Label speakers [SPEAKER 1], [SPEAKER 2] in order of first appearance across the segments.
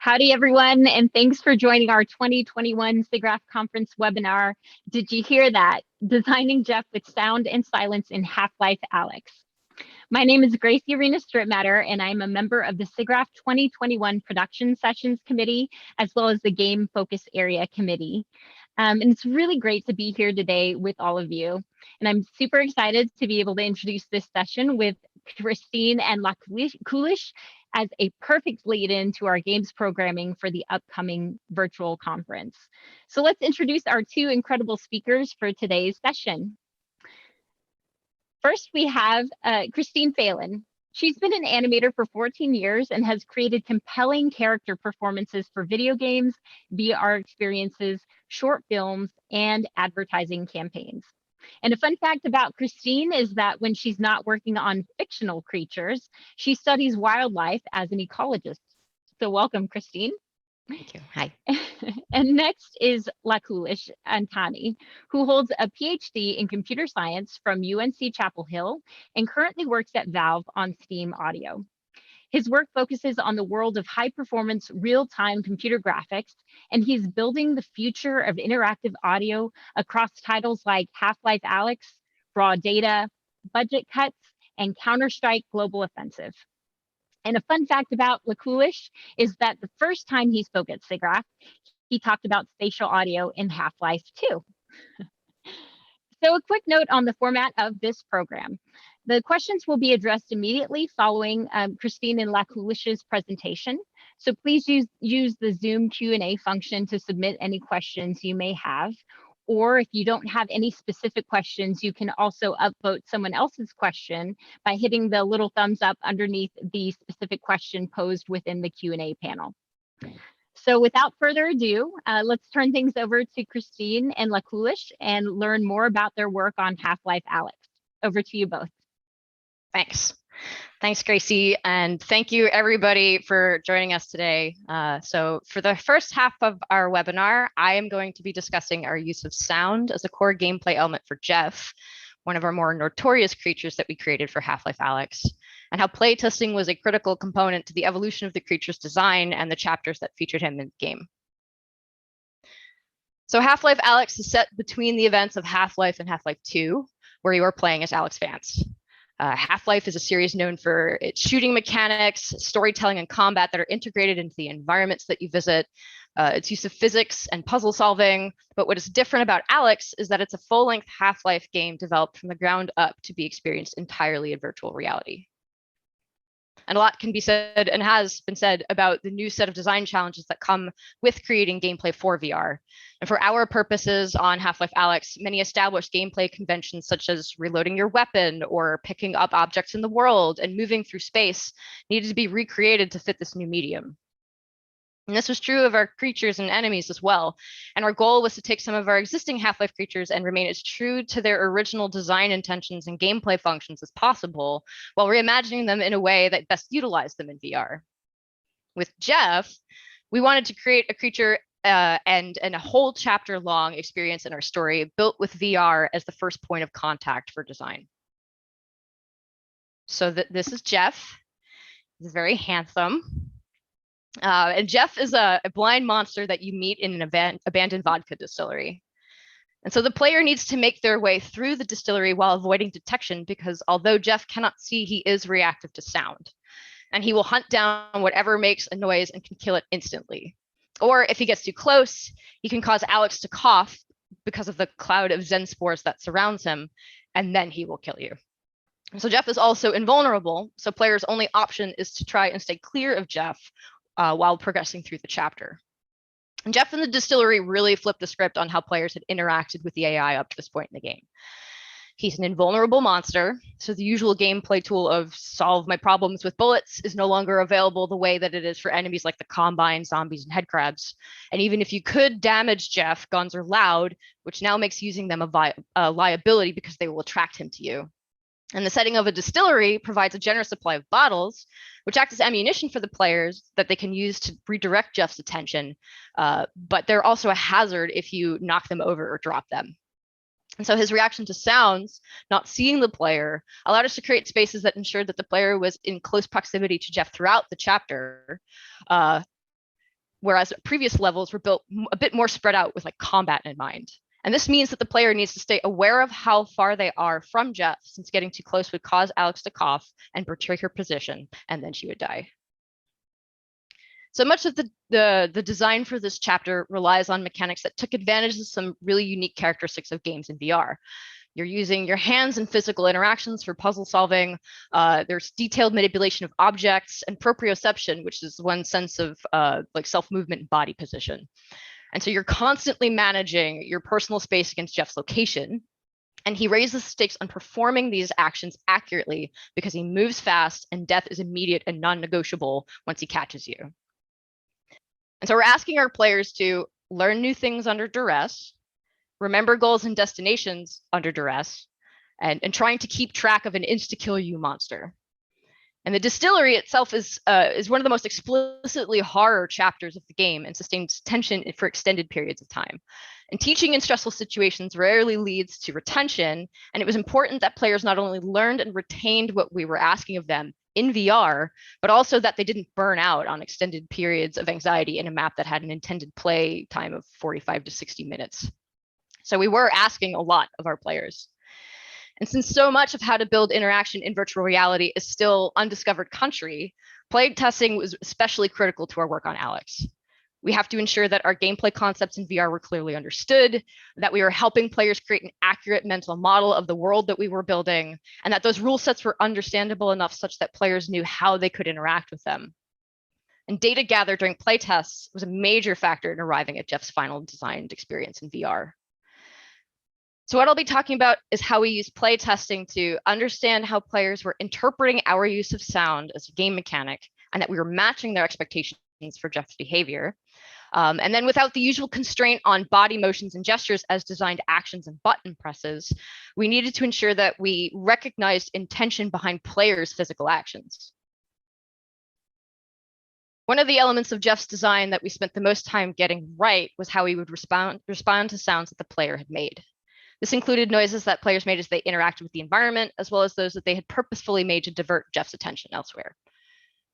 [SPEAKER 1] Howdy, everyone, and thanks for joining our 2021 SIGGRAPH conference webinar. Did you hear that? Designing Jeff with Sound and Silence in Half-Life Alyx. My name is Gracie Arena Stripmatter, and I'm a member of the SIGGRAPH 2021 Production Sessions Committee, as well as the Game Focus Area Committee. And it's really great to be here today with all of you. And I'm super excited to be able to introduce this session with Christine and Lakulish as a perfect lead in to our games programming for the upcoming virtual conference. So let's introduce our two incredible speakers for today's session. First, we have Christine Phelan. She's been an animator for 14 years and has created compelling character performances for video games, VR experiences, short films, and advertising campaigns. And a fun fact about Christine is that when she's not working on fictional creatures, she studies wildlife as an ecologist. So welcome, Christine.
[SPEAKER 2] Thank you. Hi.
[SPEAKER 1] And next is Lakulish Antani, who holds a PhD in computer science from UNC Chapel Hill and currently works at Valve on Steam Audio. His work focuses on the world of high-performance, real-time computer graphics, and he's building the future of interactive audio across titles like Half-Life Alyx, Raw Data, Budget Cuts, and Counter-Strike Global Offensive. And a fun fact about Lakulish is that the first time he spoke at SIGGRAPH, he talked about spatial audio in Half-Life 2. So a quick note on the format of this program. The questions will be addressed immediately following Christine and Lakulish's presentation. So please use the Zoom Q&A function to submit any questions you may have. Or if you don't have any specific questions, you can also upvote someone else's question by hitting the little thumbs up underneath the specific question posed within the Q&A panel. So without further ado, let's turn things over to Christine and Lakulish and learn more about their work on Half-Life Alyx. Over to you both.
[SPEAKER 2] Thanks. Thanks, Gracie. And thank you, everybody, for joining us today. So for the first half of our webinar, I am going to be discussing our use of sound as a core gameplay element for Jeff, one of our more notorious creatures that we created for Half-Life Alyx, and how playtesting was a critical component to the evolution of the creature's design and the chapters that featured him in the game. So Half-Life Alyx is set between the events of Half-Life and Half-Life 2, where you are playing as Alyx Vance. Half-Life is a series known for its shooting mechanics, storytelling, and combat that are integrated into the environments that you visit, its use of physics and puzzle solving. But what is different about Alyx is that it's a full-length Half-Life game developed from the ground up to be experienced entirely in virtual reality. And a lot can be said and has been said about the new set of design challenges that come with creating gameplay for VR. And for our purposes on Half-Life Alyx, many established gameplay conventions such as reloading your weapon or picking up objects in the world and moving through space needed to be recreated to fit this new medium. And this was true of our creatures and enemies as well. And our goal was to take some of our existing Half-Life creatures and remain as true to their original design intentions and gameplay functions as possible, while reimagining them in a way that best utilized them in VR. With Jeff, we wanted to create a creature and a whole chapter long experience in our story built with VR as the first point of contact for design. So this is Jeff. He's very handsome. And Jeff is a blind monster that you meet in an abandoned vodka distillery. And so the player needs to make their way through the distillery while avoiding detection, because although Jeff cannot see, he is reactive to sound. And he will hunt down whatever makes a noise and can kill it instantly. Or if he gets too close, he can cause Alyx to cough because of the cloud of Zen spores that surrounds him, and then he will kill you. So Jeff is also invulnerable, so players' only option is to try and stay clear of Jeff while progressing through the chapter. And Jeff and the distillery really flipped the script on how players had interacted with the AI up to this point in the game. He's an invulnerable monster, so the usual gameplay tool of solve my problems with bullets is no longer available the way that it is for enemies like the Combine, zombies, and headcrabs. And even if you could damage Jeff, guns are loud, which now makes using them a liability because they will attract him to you. And the setting of a distillery provides a generous supply of bottles, which act as ammunition for the players that they can use to redirect Jeff's attention. But they're also a hazard if you knock them over or drop them. And so his reaction to sounds, not seeing the player, allowed us to create spaces that ensured that the player was in close proximity to Jeff throughout the chapter. whereas previous levels were built a bit more spread out with like combat in mind. And this means that the player needs to stay aware of how far they are from Jeff, since getting too close would cause Alyx to cough and betray her position, and then she would die. So much of the design for this chapter relies on mechanics that took advantage of some really unique characteristics of games in VR. You're using your hands and physical interactions for puzzle solving. There's detailed manipulation of objects and proprioception, which is one sense of like self-movement and body position. And so you're constantly managing your personal space against Jeff's location. And he raises the stakes on performing these actions accurately because he moves fast and death is immediate and non-negotiable once he catches you. And so we're asking our players to learn new things under duress, remember goals and destinations under duress, and trying to keep track of an insta-kill-you monster. And the distillery itself is one of the most explicitly horror chapters of the game and sustains tension for extended periods of time. And teaching in stressful situations rarely leads to retention, and it was important that players not only learned and retained what we were asking of them in VR, but also that they didn't burn out on extended periods of anxiety in a map that had an intended play time of 45 to 60 minutes. So we were asking a lot of our players. And since so much of how to build interaction in virtual reality is still undiscovered country, playtesting was especially critical to our work on Alyx. We have to ensure that our gameplay concepts in VR were clearly understood, that we were helping players create an accurate mental model of the world that we were building, and that those rule sets were understandable enough such that players knew how they could interact with them. And data gathered during playtests was a major factor in arriving at Jeff's final designed experience in VR. So what I'll be talking about is how we use playtesting to understand how players were interpreting our use of sound as a game mechanic, and that we were matching their expectations for Jeff's behavior. And then without the usual constraint on body motions and gestures as designed actions and button presses, we needed to ensure that we recognized intention behind players' physical actions. One of the elements of Jeff's design that we spent the most time getting right was how he would respond to sounds that the player had made. This included noises that players made as they interacted with the environment, as well as those that they had purposefully made to divert Jeff's attention elsewhere.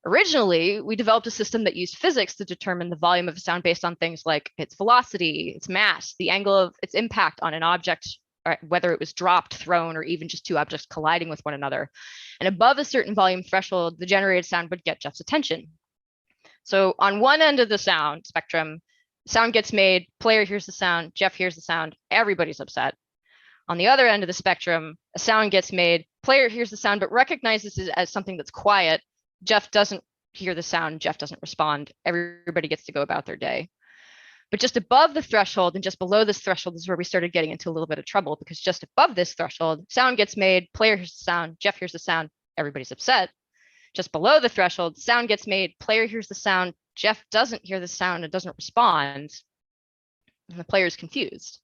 [SPEAKER 2] Originally, we developed a system that used physics to determine the volume of a sound based on things like its velocity, its mass, the angle of its impact on an object, or whether it was dropped, thrown, or even just two objects colliding with one another. And above a certain volume threshold, the generated sound would get Jeff's attention. So on one end of the sound spectrum, sound gets made, player hears the sound, Jeff hears the sound, everybody's upset. On the other end of the spectrum, a sound gets made, player hears the sound, but recognizes it as something that's quiet. Jeff doesn't hear the sound, Jeff doesn't respond. Everybody gets to go about their day. But just above the threshold and just below this threshold is where we started getting into a little bit of trouble, because just above this threshold, sound gets made, player hears the sound, Jeff hears the sound, everybody's upset. Just below the threshold, sound gets made, player hears the sound, Jeff doesn't hear the sound and doesn't respond, and the player is confused.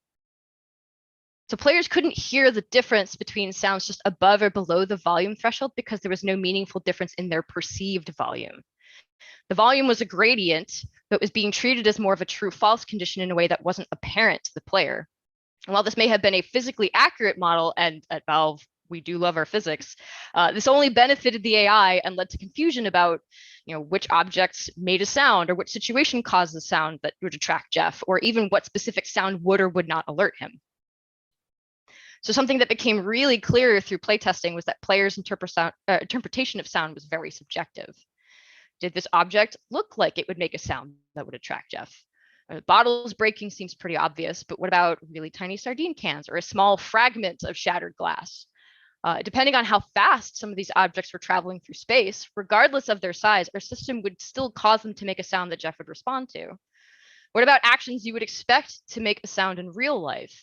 [SPEAKER 2] So players couldn't hear the difference between sounds just above or below the volume threshold because there was no meaningful difference in their perceived volume. The volume was a gradient, but was being treated as more of a true-false condition in a way that wasn't apparent to the player. And while this may have been a physically accurate model, and at Valve, we do love our physics, this only benefited the AI and led to confusion about which objects made a sound or which situation caused a sound that would attract Jeff, or even what specific sound would or would not alert him. So something that became really clear through playtesting was that players' interpretation of sound was very subjective. Did this object look like it would make a sound that would attract Jeff? Bottles breaking seems pretty obvious, but what about really tiny sardine cans or a small fragment of shattered glass? Depending on how fast some of these objects were traveling through space, regardless of their size, our system would still cause them to make a sound that Jeff would respond to. What about actions you would expect to make a sound in real life?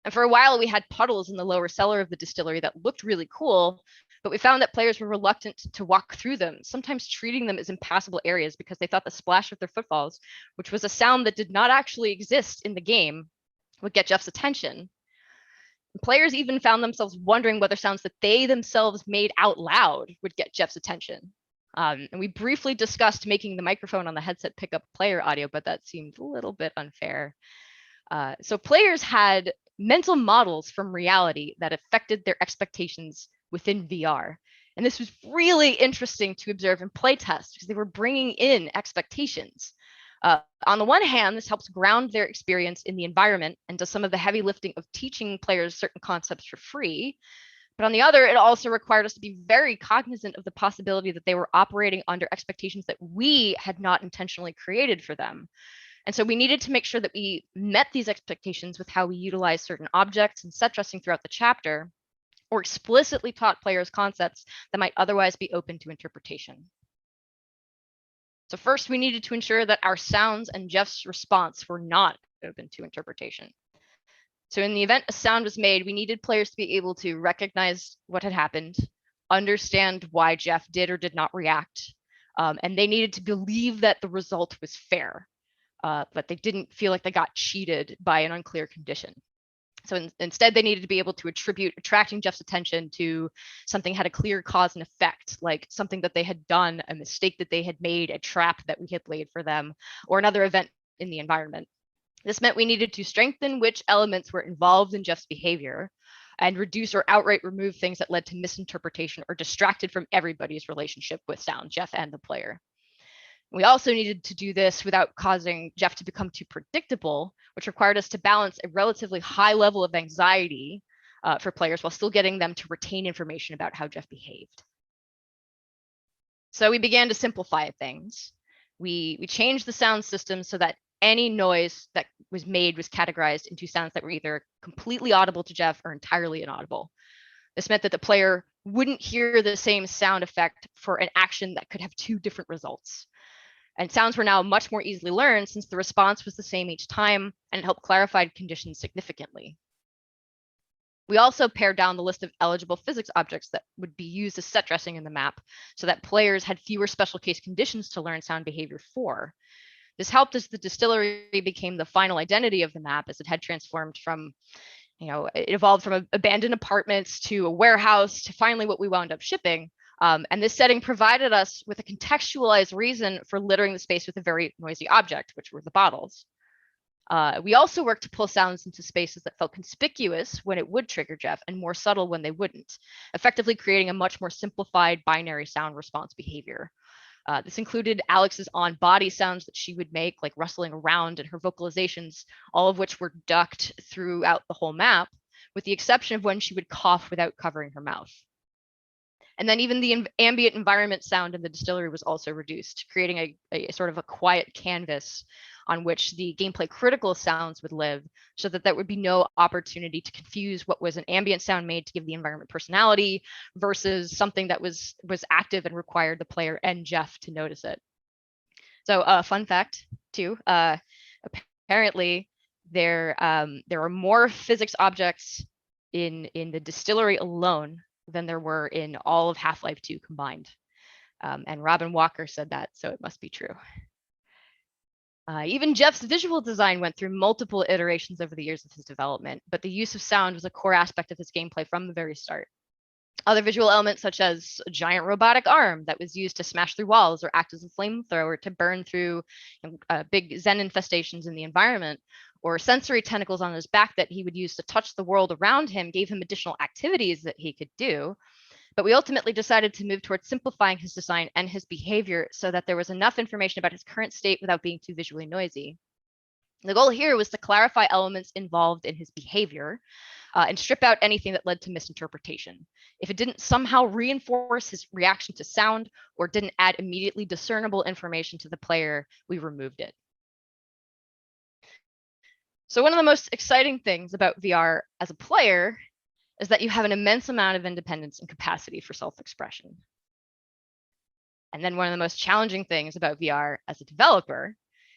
[SPEAKER 2] And for a while, we had puddles in the lower cellar of the distillery that looked really cool, but we found that players were reluctant to walk through them, sometimes treating them as impassable areas because they thought the splash of their footfalls, which was a sound that did not actually exist in the game, would get Jeff's attention. And players even found themselves wondering whether sounds that they themselves made out loud would get Jeff's attention. And we briefly discussed making the microphone on the headset pick up player audio, but that seemed a little bit unfair. So players had mental models from reality that affected their expectations within VR. And this was really interesting to observe in playtests because they were bringing in expectations. On the one hand, this helps ground their experience in the environment and does some of the heavy lifting of teaching players certain concepts for free. But on the other, it also required us to be very cognizant of the possibility that they were operating under expectations that we had not intentionally created for them. And so we needed to make sure that we met these expectations with how we utilize certain objects and set dressing throughout the chapter, or explicitly taught players concepts that might otherwise be open to interpretation. So first, we needed to ensure that our sounds and Jeff's response were not open to interpretation. So in the event a sound was made, we needed players to be able to recognize what had happened, understand why Jeff did or did not react, and they needed to believe that the result was fair, but they didn't feel like they got cheated by an unclear condition. So instead, they needed to be able to attribute attracting Jeff's attention to something had a clear cause and effect, like something that they had done, a mistake that they had made, a trap that we had laid for them, or another event in the environment. This meant we needed to strengthen which elements were involved in Jeff's behavior and reduce or outright remove things that led to misinterpretation or distracted from everybody's relationship with sound, Jeff and the player. We also needed to do this without causing Jeff to become too predictable, which required us to balance a relatively high level of anxiety for players while still getting them to retain information about how Jeff behaved. So we began to simplify things. We changed the sound system so that any noise that was made was categorized into sounds that were either completely audible to Jeff or entirely inaudible. This meant that the player wouldn't hear the same sound effect for an action that could have two different results. And sounds were now much more easily learned since the response was the same each time, and it helped clarify conditions significantly. We also pared down the list of eligible physics objects that would be used as set dressing in the map so that players had fewer special case conditions to learn sound behavior for. This helped as the distillery became the final identity of the map, as it had transformed from, it evolved from abandoned apartments to a warehouse to finally what we wound up shipping. And this setting provided us with a contextualized reason for littering the space with a very noisy object, which were the bottles. We also worked to pull sounds into spaces that felt conspicuous when it would trigger Jeff and more subtle when they wouldn't, effectively creating a much more simplified binary sound response behavior. This included Alyx's on-body sounds that she would make, like rustling around, and her vocalizations, all of which were ducked throughout the whole map, with the exception of when she would cough without covering her mouth. And then even the ambient environment sound in the distillery was also reduced, creating a sort of a quiet canvas on which the gameplay critical sounds would live, so that there would be no opportunity to confuse what was an ambient sound made to give the environment personality versus something that was active and required the player and Jeff to notice it. So fun fact too, apparently there are more physics objects in the distillery alone than there were in all of Half-Life 2 combined. And Robin Walker said that, so it must be true. Even Jeff's visual design went through multiple iterations over the years of his development, but the use of sound was a core aspect of his gameplay from the very start. Other visual elements, such as a giant robotic arm that was used to smash through walls or act as a flamethrower to burn through big Zen infestations in the environment, or sensory tentacles on his back that he would use to touch the world around him, gave him additional activities that he could do. But we ultimately decided to move towards simplifying his design and his behavior so that there was enough information about his current state without being too visually noisy. The goal here was to clarify elements involved in his behavior and strip out anything that led to misinterpretation. If it didn't somehow reinforce his reaction to sound or didn't add immediately discernible information to the player, we removed it. So one of the most exciting things about VR as a player is that you have an immense amount of independence and capacity for self-expression. And then one of the most challenging things about VR as a developer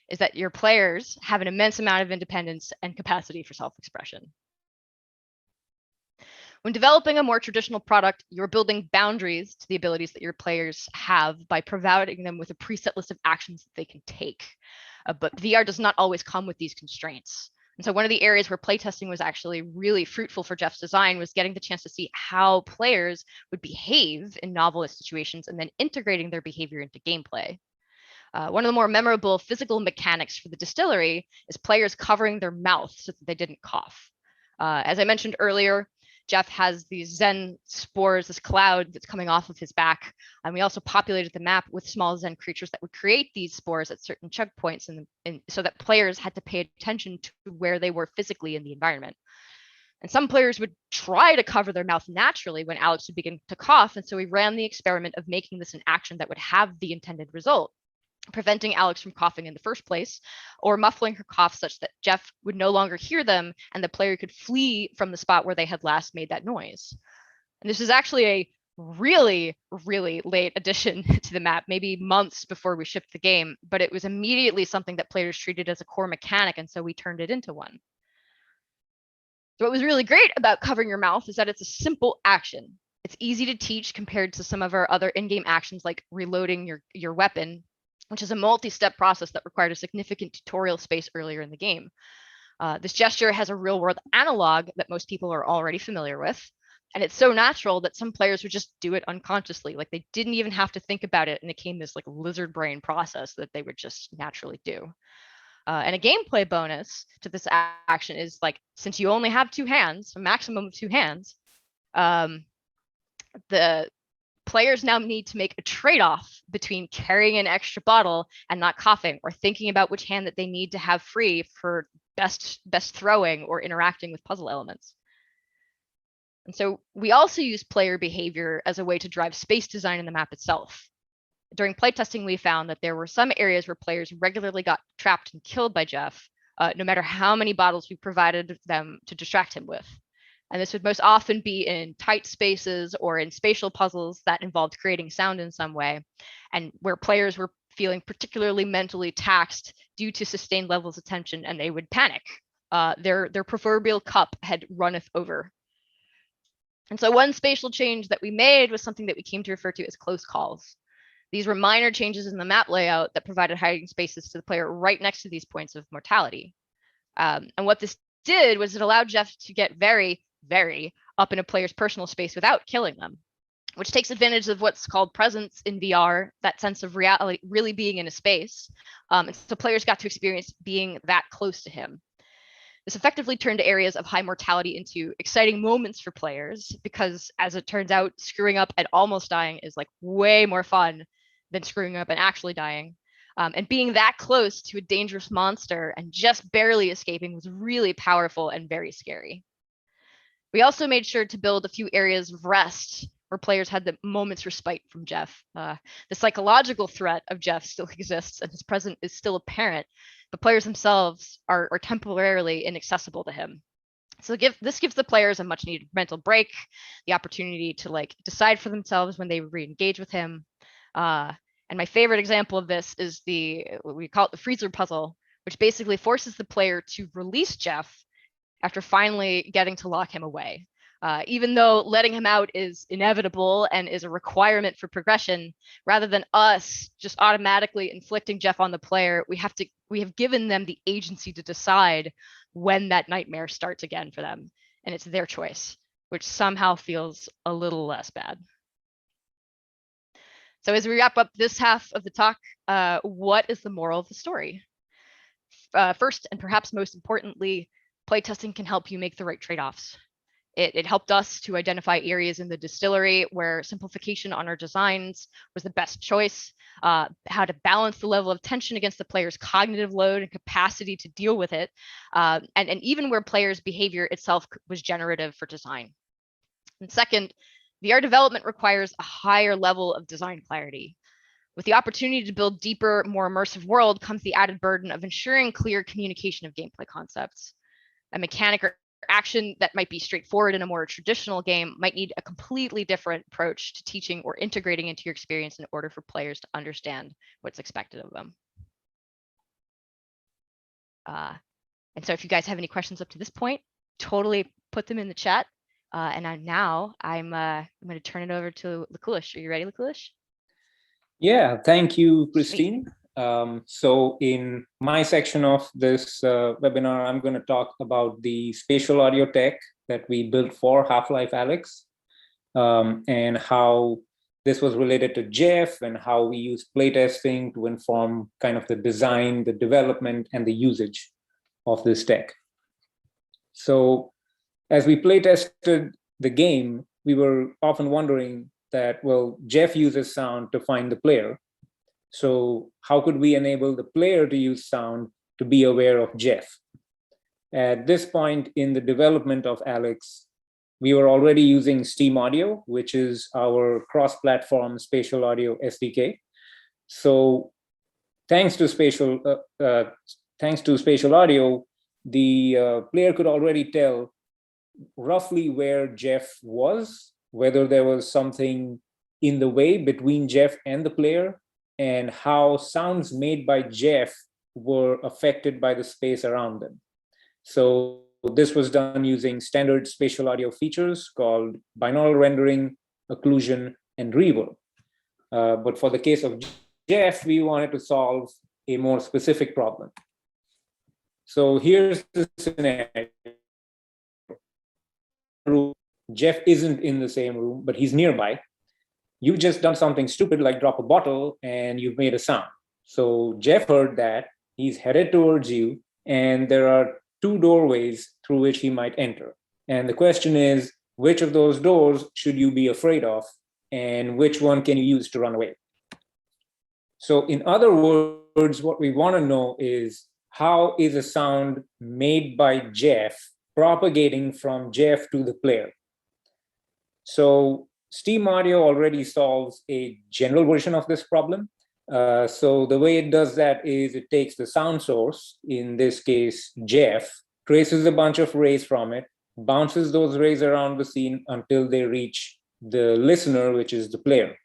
[SPEAKER 2] is that your players have an immense amount of independence and capacity for self-expression. When developing a more traditional product, you're building boundaries to the abilities that your players have by providing them with a preset list of actions that they can take. But VR does not always come with these constraints. And so one of the areas where playtesting was actually really fruitful for Jeff's design was getting the chance to see how players would behave in novel situations and then integrating their behavior into gameplay. One of the more memorable physical mechanics for the distillery is players covering their mouth so that they didn't cough. As I mentioned earlier, Jeff has these Zen spores, this cloud that's coming off of his back. And we also populated the map with small Zen creatures that would create these spores at certain checkpoints, so that players had to pay attention to where they were physically in the environment. And some players would try to cover their mouth naturally when Alyx would begin to cough. And so we ran the experiment of making this an action that would have the intended result, preventing Alyx from coughing in the first place, or muffling her cough such that Jeff would no longer hear them and the player could flee from the spot where they had last made that noise. And this is actually a really, really late addition to the map, maybe months before we shipped the game, but it was immediately something that players treated as a core mechanic, and so we turned it into one. So what was really great about covering your mouth is that it's a simple action. It's easy to teach compared to some of our other in-game actions like reloading your weapon, which is a multi-step process that required a significant tutorial space earlier in the game. This gesture has a real-world analog that most people are already familiar with, and it's so natural that some players would just do it unconsciously, like they didn't even have to think about it, and it became this like lizard brain process that they would just naturally do. And a gameplay bonus to this action is like, since you only have 2 hands, a maximum of 2 hands, the players now need to make a trade-off between carrying an extra bottle and not coughing, or thinking about which hand that they need to have free for best throwing or interacting with puzzle elements. And so we also use player behavior as a way to drive space design in the map itself. During playtesting, we found that there were some areas where players regularly got trapped and killed by Jeff, no matter how many bottles we provided them to distract him with. And this would most often be in tight spaces or in spatial puzzles that involved creating sound in some way, and where players were feeling particularly mentally taxed due to sustained levels of tension, and they would panic. Their proverbial cup had runneth over. And so one spatial change that we made was something that we came to refer to as close calls. These were minor changes in the map layout that provided hiding spaces to the player right next to these points of mortality. And what this did was it allowed Jeff to get very, very up in a player's personal space without killing them, which takes advantage of what's called presence in VR, that sense of reality, really being in a space. And so players got to experience being that close to him. This effectively turned areas of high mortality into exciting moments for players, because as it turns out, screwing up and almost dying is like way more fun than screwing up and actually dying. And being that close to a dangerous monster and just barely escaping was really powerful and very scary. We also made sure to build a few areas of rest where players had the moment's respite from Jeff. The psychological threat of Jeff still exists and his presence is still apparent, but players themselves are temporarily inaccessible to him. So this gives the players a much needed mental break, the opportunity to like decide for themselves when they re-engage with him. And my favorite example of this is we call it the freezer puzzle, which basically forces the player to release Jeff after finally getting to lock him away. Even though letting him out is inevitable and is a requirement for progression, rather than us just automatically inflicting Jeff on the player, we have given them the agency to decide when that nightmare starts again for them. And it's their choice, which somehow feels a little less bad. So as we wrap up this half of the talk, what is the moral of the story? First, and perhaps most importantly, playtesting can help you make the right trade-offs. It helped us to identify areas in the distillery where simplification on our designs was the best choice, how to balance the level of tension against the player's cognitive load and capacity to deal with it, and even where players' behavior itself was generative for design. And second, VR development requires a higher level of design clarity. With the opportunity to build deeper, more immersive world comes the added burden of ensuring clear communication of gameplay concepts. A mechanic or action that might be straightforward in a more traditional game might need a completely different approach to teaching or integrating into your experience in order for players to understand what's expected of them. And so if you guys have any questions up to this point, totally put them in the chat. And I'm going to turn it over to Lakulish. Are you ready, Lakulish?
[SPEAKER 3] Yeah, thank you, Christine. So in my section of this webinar, I'm going to talk about the spatial audio tech that we built for Half-Life Alyx, and how this was related to Jeff and how we use playtesting to inform kind of the design, the development, and the usage of this tech. So as we playtested the game, we were often wondering that, well, Jeff uses sound to find the player. So how could we enable the player to use sound to be aware of Jeff? At this point in the development of Alyx, we were already using Steam Audio, which is our cross-platform spatial audio SDK. So thanks to spatial audio, the player could already tell roughly where Jeff was, whether there was something in the way between Jeff and the player, and how sounds made by Jeff were affected by the space around them. So this was done using standard spatial audio features called binaural rendering, occlusion, and reverb. But for the case of Jeff, we wanted to solve a more specific problem. So here's the scenario. Jeff isn't in the same room, but he's nearby. You've just done something stupid like drop a bottle and you've made a sound. So Jeff heard that, he's headed towards you, and there are two doorways through which he might enter. And the question is, which of those doors should you be afraid of, and which one can you use to run away? So in other words, what we want to know is, how is a sound made by Jeff propagating from Jeff to the player? So Steam Audio already solves a general version of this problem. So the way it does that is it takes the sound source, in this case, Jeff, traces a bunch of rays from it, bounces those rays around the scene until they reach the listener, which is the player.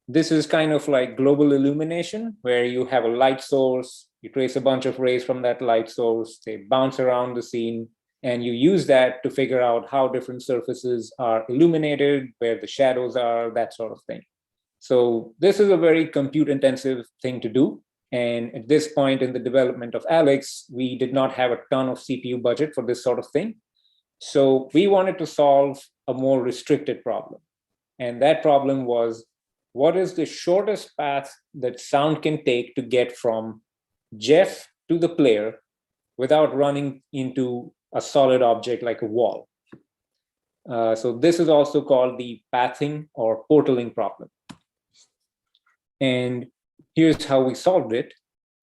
[SPEAKER 3] This is kind of like global illumination, where you have a light source, you trace a bunch of rays from that light source, they bounce around the scene, and you use that to figure out how different surfaces are illuminated, where the shadows are, that sort of thing. So this is a very compute-intensive thing to do. And at this point in the development of Alyx, we did not have a ton of CPU budget for this sort of thing. So we wanted to solve a more restricted problem. And that problem was, what is the shortest path that sound can take to get from Jeff to the player without running into a solid object like a wall? So this is also called the pathing or portaling problem. And here's how we solved it.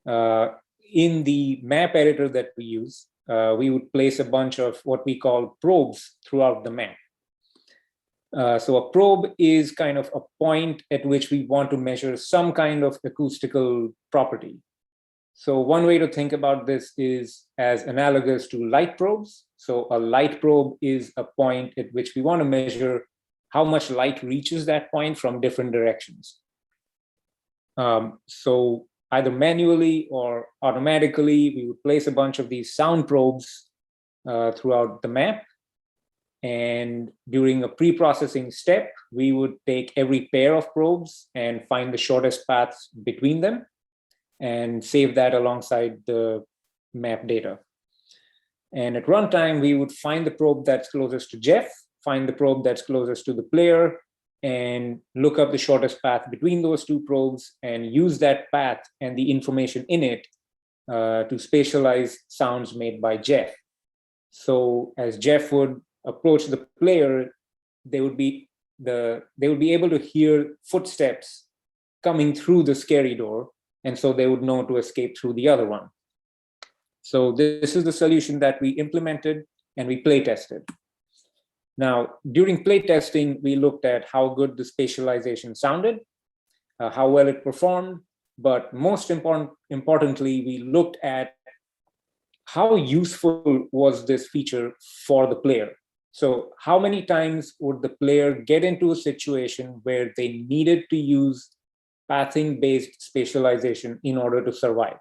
[SPEAKER 3] In the map editor that we use, we would place a bunch of what we call probes throughout the map. So a probe is kind of a point at which we want to measure some kind of acoustical property. So one way to think about this is as analogous to light probes. So a light probe is a point at which we want to measure how much light reaches that point from different directions. So either manually or automatically, we would place a bunch of these sound probes throughout the map. And during a pre-processing step, we would take every pair of probes and find the shortest paths between them and save that alongside the map data. And at runtime, we would find the probe that's closest to Jeff, find the probe that's closest to the player, and look up the shortest path between those two probes and use that path and the information in it to spatialize sounds made by Jeff. So as Jeff would approach the player, they would be able to hear footsteps coming through the scary door, and so they would know to escape through the other one. So this is the solution that we implemented and we play tested. Now, during playtesting, we looked at how good the spatialization sounded, how well it performed, but most importantly, we looked at how useful was this feature for the player. So how many times would the player get into a situation where they needed to use pathing-based spatialization in order to survive?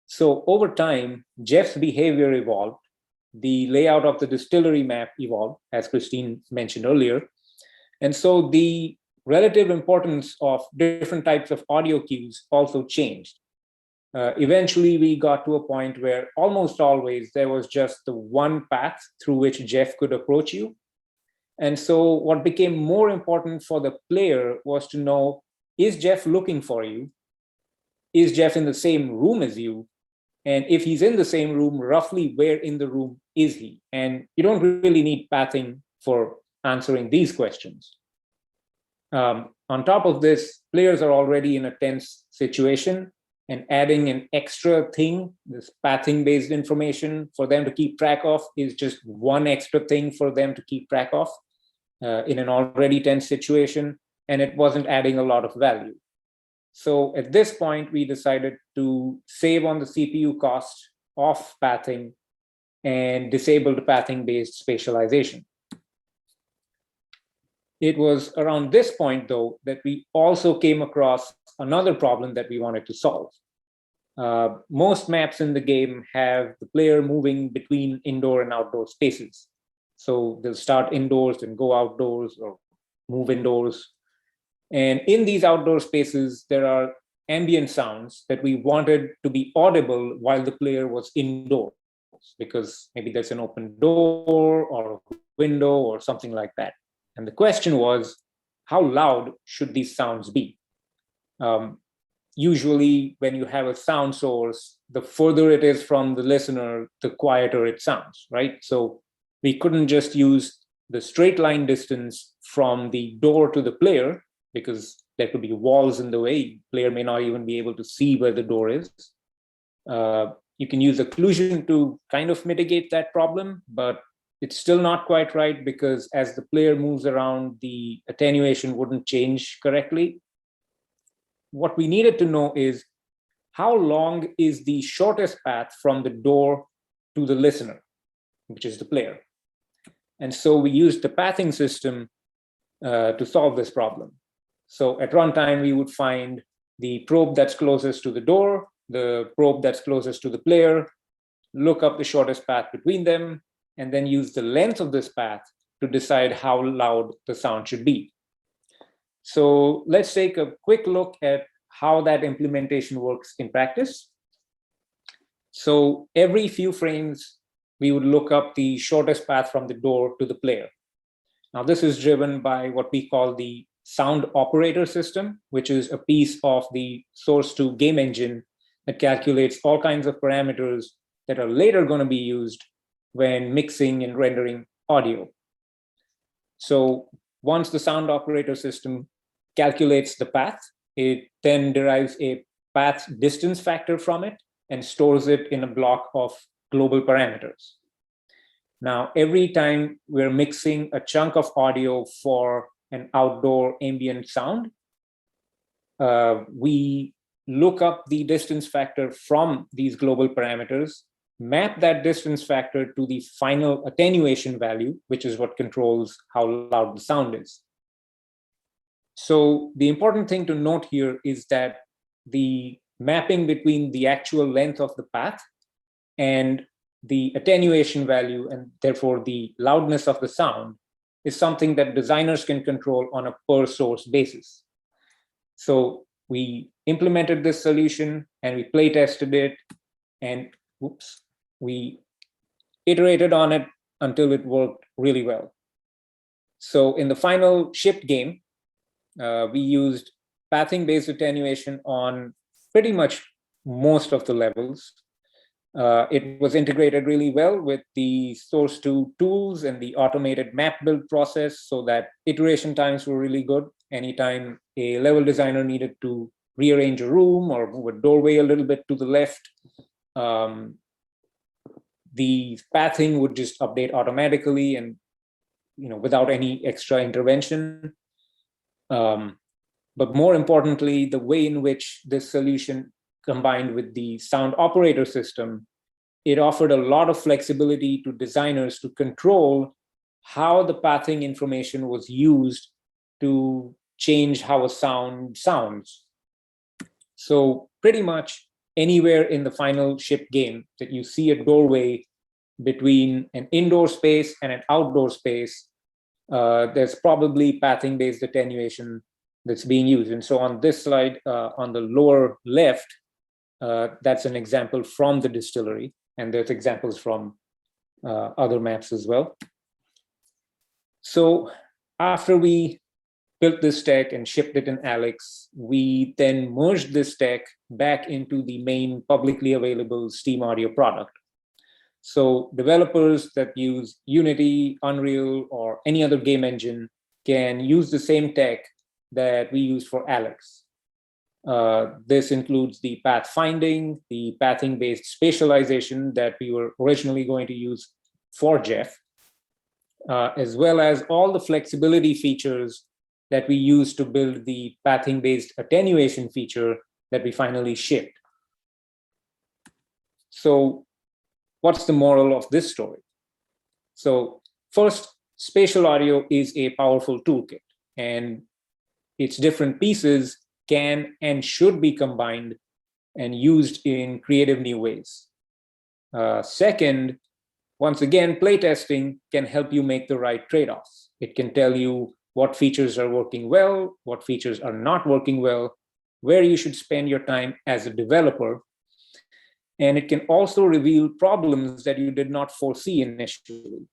[SPEAKER 3] So over time, Jeff's behavior evolved. The layout of the distillery map evolved, as Christine mentioned earlier. And so the relative importance of different types of audio cues also changed. Eventually, we got to a point where almost always there was just the one path through which Jeff could approach you. And so what became more important for the player was to know, is Jeff looking for you? Is Jeff in the same room as you? And if he's in the same room, roughly where in the room is he? And you don't really need pathing for answering these questions. On top of this, players are already in a tense situation, and adding an extra thing, this pathing-based information for them to keep track of, is just one extra thing for them to keep track of in an already tense situation, and it wasn't adding a lot of value. So at this point, we decided to save on the CPU cost of pathing and disabled pathing-based spatialization. It was around this point, though, that we also came across another problem that we wanted to solve. Most maps in the game have the player moving between indoor and outdoor spaces. So they'll start indoors and go outdoors, or move indoors. And in these outdoor spaces, there are ambient sounds that we wanted to be audible while the player was indoors, because maybe there's an open door or a window or something like that. And the question was, how loud should these sounds be? Usually, when you have a sound source, the further it is from the listener, the quieter it sounds, right? So we couldn't just use the straight line distance from the door to the player, because there could be walls in the way. The player may not even be able to see where the door is. You can use occlusion to kind of mitigate that problem, but it's still not quite right, because as the player moves around, the attenuation wouldn't change correctly. What we needed to know is, how long is the shortest path from the door to the listener, which is the player? And so we used the pathing system to solve this problem. So at runtime, we would find the probe that's closest to the door, the probe that's closest to the player, look up the shortest path between them, and then use the length of this path to decide how loud the sound should be. So let's take a quick look at how that implementation works in practice. So every few frames, we would look up the shortest path from the door to the player. Now, this is driven by what we call the sound operator system, which is a piece of the source to game engine that calculates all kinds of parameters that are later going to be used when mixing and rendering audio. So once the sound operator system calculates the path, it then derives a path distance factor from it and stores it in a block of global parameters. Now, every time we're mixing a chunk of audio for an outdoor ambient sound, we look up the distance factor from these global parameters, map that distance factor to the final attenuation value, which is what controls how loud the sound is. So the important thing to note here is that the mapping between the actual length of the path and the attenuation value, and therefore the loudness of the sound, is something that designers can control on a per source basis. So we implemented this solution and we play tested it, and we iterated on it until it worked really well. So in the final shipped game, we used pathing-based attenuation on pretty much most of the levels. It was integrated really well with the source to tools and the automated map build process, so that iteration times were really good. Anytime a level designer needed to rearrange a room or move a doorway a little bit to the left, the pathing would just update automatically and without any extra intervention. But more importantly, the way in which this solution combined with the sound operator system, it offered a lot of flexibility to designers to control how the pathing information was used to change how a sound sounds. So pretty much anywhere in the final shipped game that you see a doorway between an indoor space and an outdoor space, there's probably pathing-based attenuation that's being used. And so on this slide, on the lower left, that's an example from the distillery, and there's examples from other maps as well. So after we built this tech and shipped it in Alyx. We then merged this tech back into the main publicly available Steam Audio product. So developers that use Unity, Unreal, or any other game engine can use the same tech that we use for Alyx. This includes the pathfinding, the pathing-based spatialization that we were originally going to use for Jeff, as well as all the flexibility features that we use to build the pathing-based attenuation feature that we finally shipped. So what's the moral of this story? So first, spatial audio is a powerful toolkit, and its different pieces can and should be combined and used in creative new ways. Second, once again, playtesting can help you make the right trade-offs. It can tell you what features are working well, what features are not working well, where you should spend your time as a developer. And it can also reveal problems that you did not foresee initially,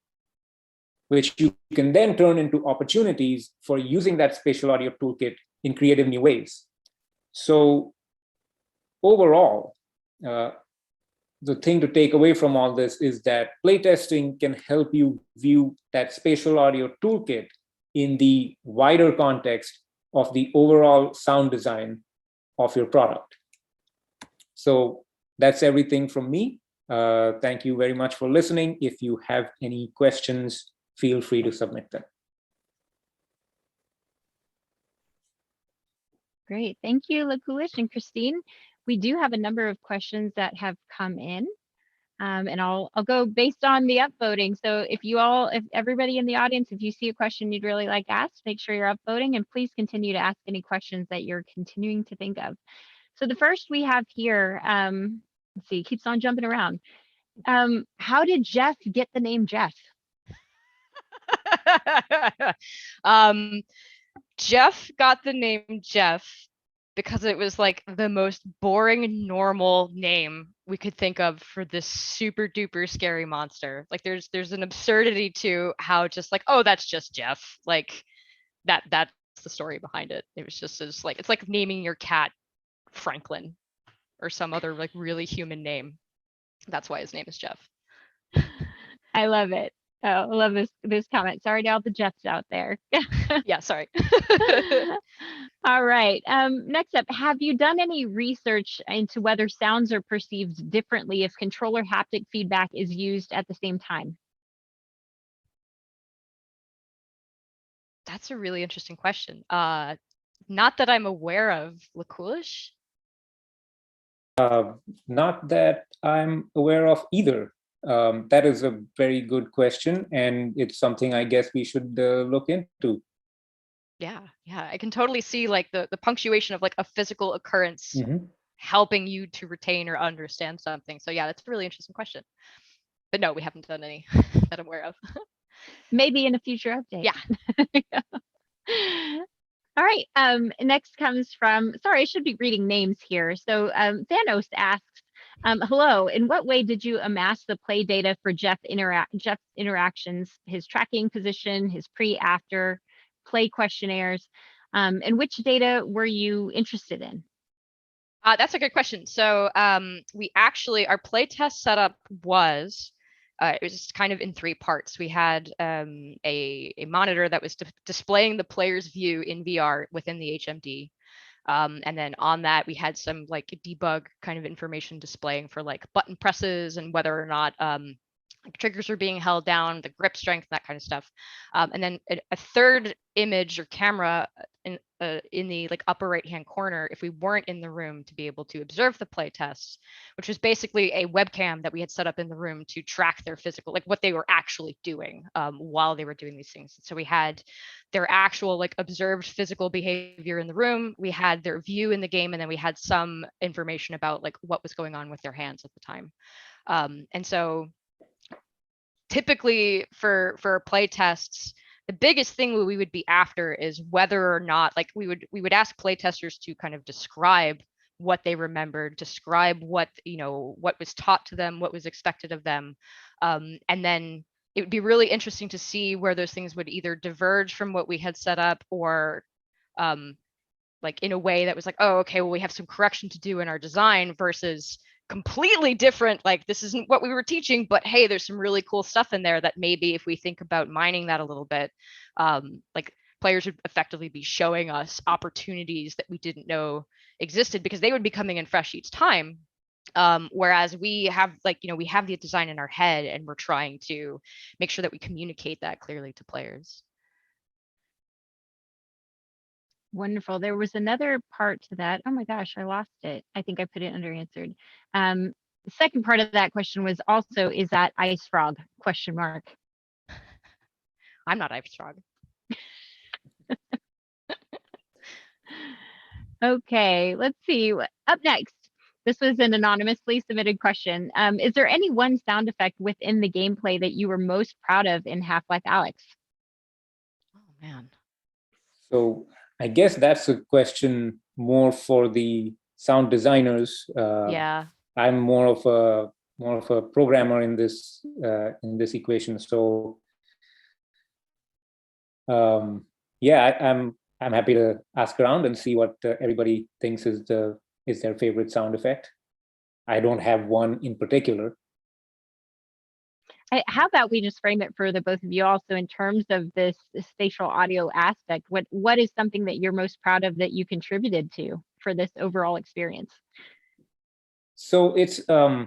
[SPEAKER 3] which you can then turn into opportunities for using that spatial audio toolkit in creative new ways. So overall, the thing to take away from all this is that playtesting can help you view that spatial audio toolkit in the wider context of the overall sound design of your product. So that's everything from me. Thank you very much for listening. If you have any questions, feel free to submit them.
[SPEAKER 1] Great. Thank you, Lakulish and Christine. We do have a number of questions that have come in, and I'll go based on the upvoting. So if everybody in the audience, if you see a question you'd really like asked, make sure you're upvoting, and please continue to ask any questions that you're continuing to think of. So the first we have here, let's see, keeps on jumping around. How did Jeff get the name Jeff?
[SPEAKER 2] Jeff got the name Jeff because it was like the most boring normal name we could think of for this super duper scary monster. Like there's an absurdity to how just like, oh, that's just Jeff. Like that's the story behind it. It was just as like, it's like naming your cat Franklin or some other like really human name. That's why his name is Jeff.
[SPEAKER 1] I love it. Oh, I love this comment. Sorry to all the Jeffs out there.
[SPEAKER 2] Yeah, sorry.
[SPEAKER 1] All right. Next up, have you done any research into whether sounds are perceived differently if controller haptic feedback is used at the same time?
[SPEAKER 2] That's a really interesting question. Not that I'm aware of. Lakulish?
[SPEAKER 3] Not that I'm aware of either. That is a very good question, and it's something I guess we should look into.
[SPEAKER 2] Yeah, I can totally see like the punctuation of like a physical occurrence helping you to retain or understand something. So yeah, that's a really interesting question. But no, we haven't done any that I'm aware of.
[SPEAKER 1] Maybe in a future update.
[SPEAKER 2] Yeah.
[SPEAKER 1] All right. Next comes from, sorry, I should be reading names here. So Thanos asks, hello, in what way did you amass the play data for Jeff's interactions, his tracking position, his pre-after play questionnaires, and which data were you interested in?
[SPEAKER 2] That's a good question. So we actually, our playtest setup was, it was kind of in three parts. We had a monitor that was displaying the player's view in VR within the HMD. And then on that, we had some like debug kind of information displaying for like button presses and whether or not like triggers are being held down, the grip strength, that kind of stuff. And then a third image or camera in the like upper right hand corner, if we weren't in the room, to be able to observe the play tests, which was basically a webcam that we had set up in the room to track their physical, like what they were actually doing while they were doing these things. So we had their actual like observed physical behavior in the room, we had their view in the game, and then we had some information about like what was going on with their hands at the time. And so typically for play tests, the biggest thing we would be after is whether or not, like we would ask play testers to kind of describe what they remembered, describe what, you know, what was taught to them, what was expected of them. And then it would be really interesting to see where those things would either diverge from what we had set up or like in a way that was like, oh, okay, well, we have some correction to do in our design versus completely different, like this isn't what we were teaching, but hey, there's some really cool stuff in there that maybe if we think about mining that a little bit, like players would effectively be showing us opportunities that we didn't know existed because they would be coming in fresh each time. Whereas we have like, we have the design in our head and we're trying to make sure that we communicate that clearly to players.
[SPEAKER 1] Wonderful. There was another part to that. Oh my gosh, I lost it. I think I put it under answered. The second part of that question was also, is that ice frog? Question mark.
[SPEAKER 2] I'm not ice frog.
[SPEAKER 1] Okay, let's see. Up next, this was an anonymously submitted question. Is there any one sound effect within the gameplay that you were most proud of in Half-Life Alyx?
[SPEAKER 2] Oh man.
[SPEAKER 3] So I guess that's a question more for the sound designers.
[SPEAKER 2] Yeah.
[SPEAKER 3] I'm more of a programmer in this equation. So yeah, I'm happy to ask around and see what everybody thinks is their favorite sound effect. I don't have one in particular.
[SPEAKER 1] How about we just frame it for the both of you also in terms of this spatial audio aspect? What is something that you're most proud of that you contributed to for this overall experience?
[SPEAKER 3] So it's well,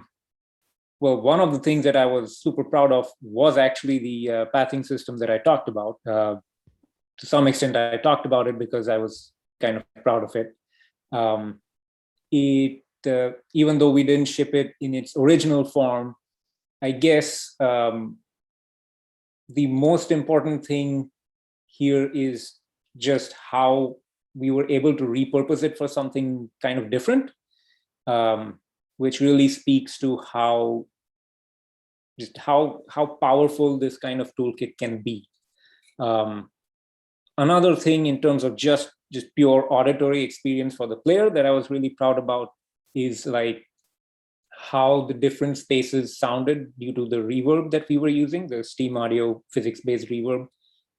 [SPEAKER 3] one of the things that I was super proud of was actually the pathing system that I talked about. To some extent, I talked about it because I was kind of proud of it. Even though we didn't ship it in its original form, I guess the most important thing here is just how we were able to repurpose it for something kind of different, which really speaks to how powerful this kind of toolkit can be. Another thing in terms of just pure auditory experience for the player that I was really proud about is like how the different spaces sounded due to the reverb that we were using, the Steam Audio physics-based reverb.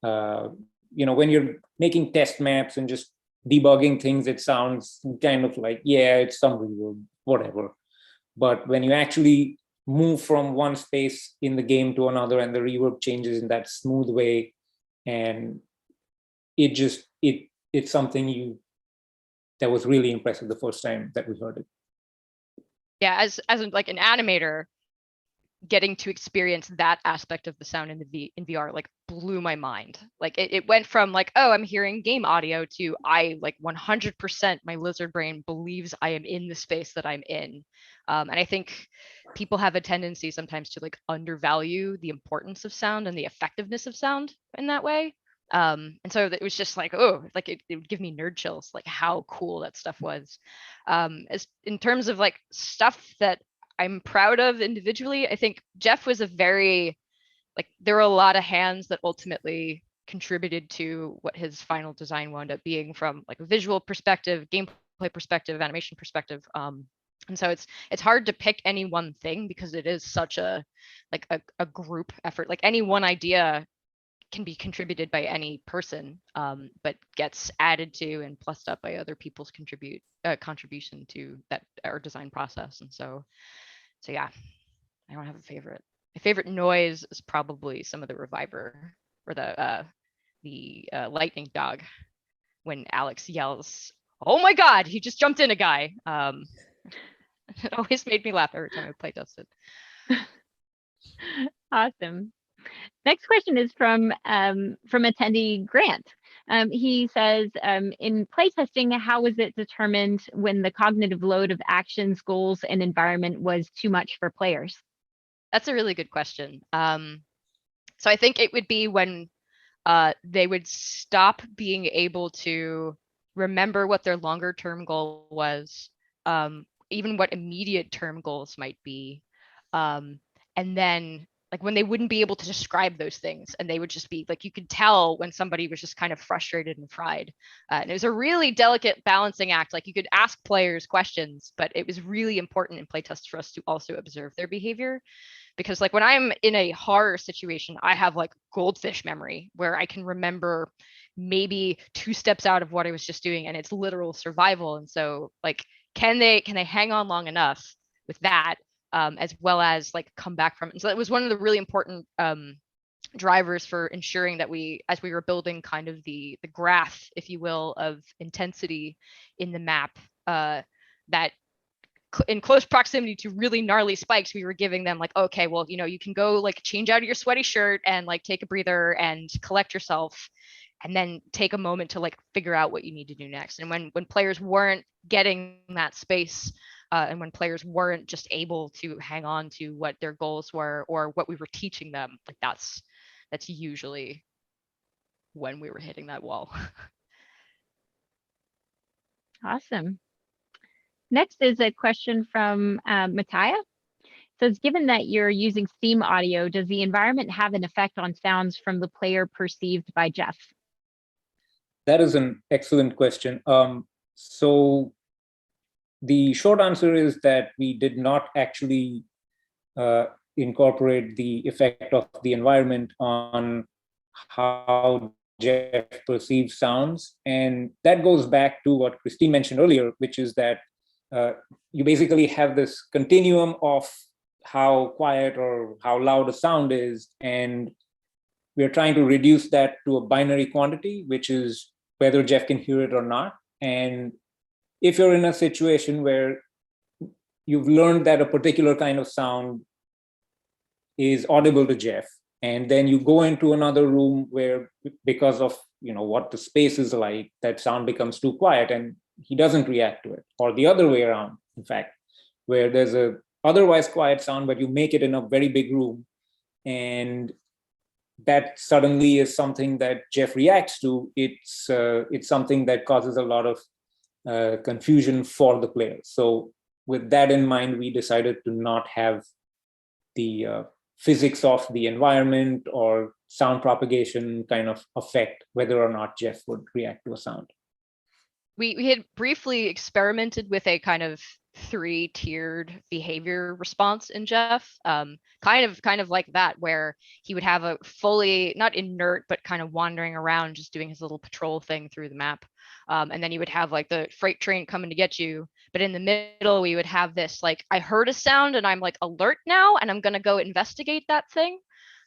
[SPEAKER 3] When you're making test maps and just debugging things, it sounds kind of like, yeah, it's some reverb, whatever. But when you actually move from one space in the game to another and the reverb changes in that smooth way, and it's something that was really impressive the first time that we heard it.
[SPEAKER 2] Yeah, as like an animator, getting to experience that aspect of the sound in VR like blew my mind. Like it went from like, oh, I'm hearing game audio to I like 100% my lizard brain believes I am in the space that I'm in. And I think people have a tendency sometimes to like undervalue the importance of sound and the effectiveness of sound in that way. And so it was just like, oh, like it would give me nerd chills, like how cool that stuff was. As in terms of like stuff that I'm proud of individually, I think Jeff was there were a lot of hands that ultimately contributed to what his final design wound up being from like a visual perspective, gameplay perspective, animation perspective. And so it's hard to pick any one thing because it is such a group effort. Like any one idea can be contributed by any person, but gets added to and plussed up by other people's contribution to that our design process. And so yeah, I don't have a favorite. My favorite noise is probably some of the reviver or the lightning dog when Alyx yells, "Oh my God, he just jumped in a guy." It always made me laugh every time I play tested.
[SPEAKER 1] Awesome. Next question is from attendee Grant. He says, in playtesting, how was it determined when the cognitive load of actions, goals, and environment was too much for players?
[SPEAKER 2] That's a really good question. So I think it would be when they would stop being able to remember what their longer term goal was, even what immediate term goals might be. And then like when they wouldn't be able to describe those things and they would just be like, you could tell when somebody was just kind of frustrated and fried. And it was a really delicate balancing act. Like you could ask players questions, but it was really important in playtests for us to also observe their behavior. Because like when I'm in a horror situation, I have like goldfish memory where I can remember maybe 2 steps out of what I was just doing, and it's literal survival. And so like, can they hang on long enough with that, as well as like come back from it? And so that was one of the really important drivers for ensuring that as we were building kind of the graph, if you will, of intensity in the map, that in close proximity to really gnarly spikes, we were giving them like, okay, well, you can go like change out of your sweaty shirt and like take a breather and collect yourself, and then take a moment to like figure out what you need to do next. And when players weren't getting that space, and when players weren't just able to hang on to what their goals were or what we were teaching them, like that's usually when we were hitting that wall.
[SPEAKER 1] Awesome. Next is a question from Mattia. It says, given that you're using Steam audio, does the environment have an effect on sounds from the player perceived by Jeff?
[SPEAKER 3] That is an excellent question. So the short answer is that we did not actually incorporate the effect of the environment on how Jeff perceives sounds. And that goes back to what Christine mentioned earlier, which is that you basically have this continuum of how quiet or how loud a sound is, and we're trying to reduce that to a binary quantity, which is whether Jeff can hear it or not. And if you're in a situation where you've learned that a particular kind of sound is audible to Jeff, and then you go into another room where, because of what the space is like, that sound becomes too quiet and he doesn't react to it, or the other way around, in fact, where there's a otherwise quiet sound, but you make it in a very big room, and that suddenly is something that Jeff reacts to. It's something that causes a lot of confusion for the player. So with that in mind, we decided to not have the physics of the environment or sound propagation kind of affect whether or not Jeff would react to a sound.
[SPEAKER 2] We had briefly experimented with a kind of 3-tiered behavior response in Jeff, kind of like that, where he would have a fully not inert but kind of wandering around, just doing his little patrol thing through the map, and then you would have like the freight train coming to get you. But in the middle, we would have this like, I heard a sound and I'm like alert now, and I'm gonna go investigate that thing.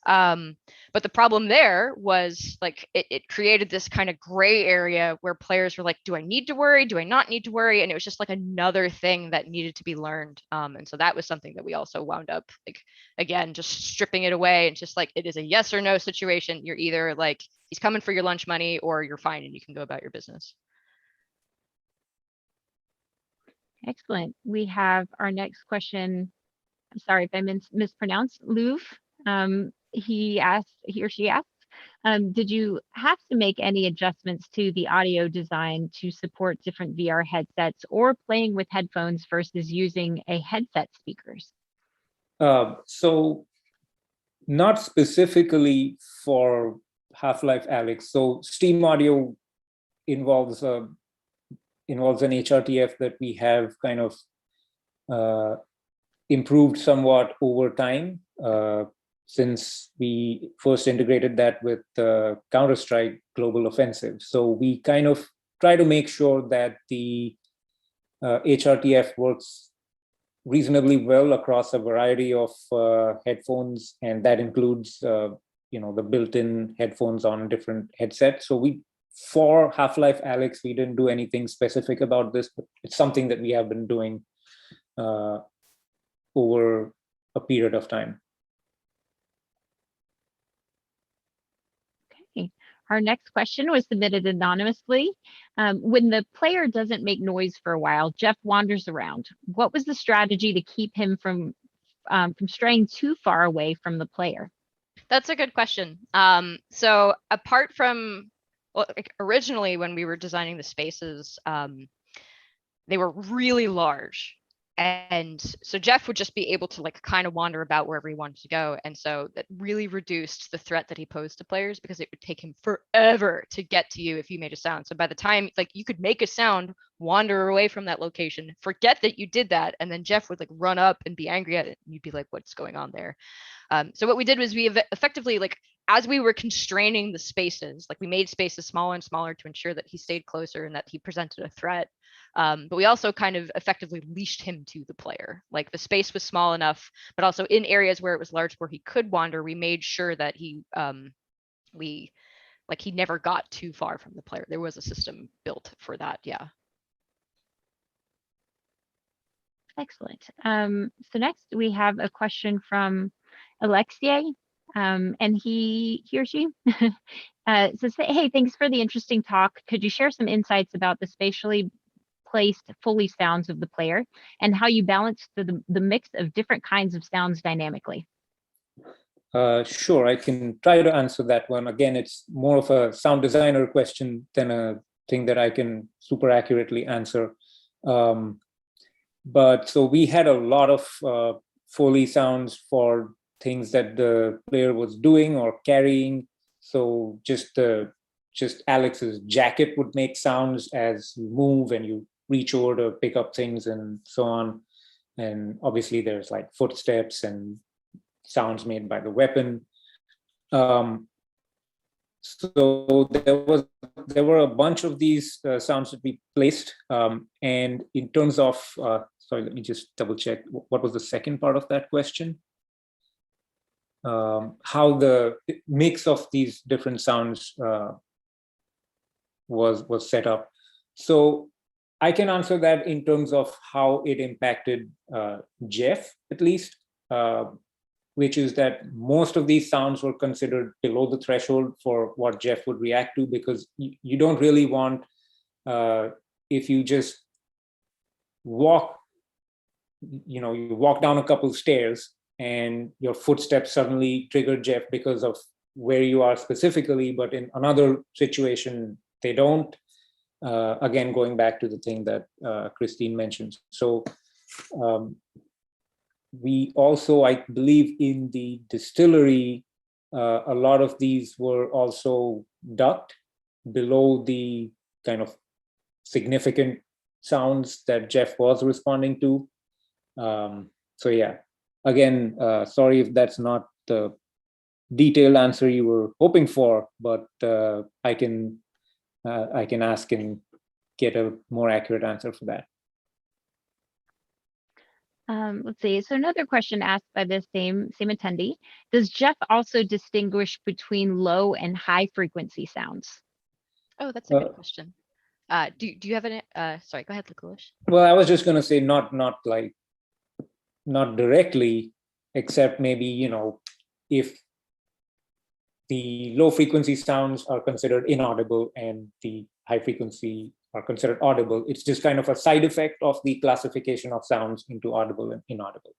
[SPEAKER 2] But the problem there was like it created this kind of gray area where players were like, do I need to worry? Do I not need to worry? And it was just like another thing that needed to be learned. And so that was something that we also wound up like, again, just stripping it away and just like, it is a yes or no situation. You're either like, he's coming for your lunch money, or you're fine and you can go about your business.
[SPEAKER 1] Excellent. We have our next question. I'm sorry if I mispronounced. Louvre. He or she asked, did you have to make any adjustments to the audio design to support different VR headsets, or playing with headphones versus using a headset speakers?
[SPEAKER 3] So not specifically for Half-Life Alyx. So Steam Audio involves an HRTF that we have kind of improved somewhat over time, since we first integrated that with Counter-Strike Global Offensive. So we kind of try to make sure that the HRTF works reasonably well across a variety of headphones, and that includes the built-in headphones on different headsets. So for Half-Life Alyx, we didn't do anything specific about this, but it's something that we have been doing over a period of time.
[SPEAKER 1] Okay. Our next question was submitted anonymously. When the player doesn't make noise for a while, Jeff wanders around. What was the strategy to keep him from straying too far away from the player?
[SPEAKER 2] That's a good question. So apart from, like originally when we were designing the spaces, they were really large. And so Jeff would just be able to like kind of wander about wherever he wanted to go. And so that really reduced the threat that he posed to players, because it would take him forever to get to you if you made a sound. So by the time like you could make a sound, wander away from that location, forget that you did that, and then Jeff would like run up and be angry at it. And you'd be like, what's going on there? So what we did was we effectively, like, as we were constraining the spaces, like we made spaces smaller and smaller to ensure that he stayed closer and that he presented a threat. But we also kind of effectively leashed him to the player. Like the space was small enough, but also in areas where it was large where he could wander, we made sure that he never got too far from the player. There was a system built for that. Yeah.
[SPEAKER 1] Excellent. So next we have a question from Alexei, and he or she says, hey, thanks for the interesting talk. Could you share some insights about the spatially placed Foley sounds of the player and how you balance the mix of different kinds of sounds dynamically?
[SPEAKER 3] Sure, I can try to answer that one. Again, it's more of a sound designer question than a thing that I can super accurately answer. But so we had a lot of Foley sounds for things that the player was doing or carrying. So just Alyx's jacket would make sounds as you move and you reach over to pick up things and so on. And obviously there's like footsteps and sounds made by the weapon. So there were a bunch of these sounds that we placed. And in terms of, sorry, let me just double check. What was the second part of that question? How the mix of these different sounds was set up. So I can answer that in terms of how it impacted Jeff, at least, which is that most of these sounds were considered below the threshold for what Jeff would react to, because you don't really want, if you just walk, you walk down a couple stairs and your footsteps suddenly trigger Jeff because of where you are specifically, but in another situation, they don't. Again, going back to the thing that Christine mentioned. So we also, I believe in the distillery, a lot of these were also ducked below the kind of significant sounds that Jeff was responding to. So yeah, again, sorry if that's not the detailed answer you were hoping for, but I can ask and get a more accurate answer for that.
[SPEAKER 1] Let's see. So another question asked by the same attendee: does Jeff also distinguish between low and high frequency sounds?
[SPEAKER 2] Oh, that's a good question. Do you have any? Sorry, go ahead, Lakulish.
[SPEAKER 3] Well, I was just going to say not directly, except maybe if the low frequency sounds are considered inaudible and the high frequency are considered audible. It's just kind of a side effect of the classification of sounds into audible and inaudible.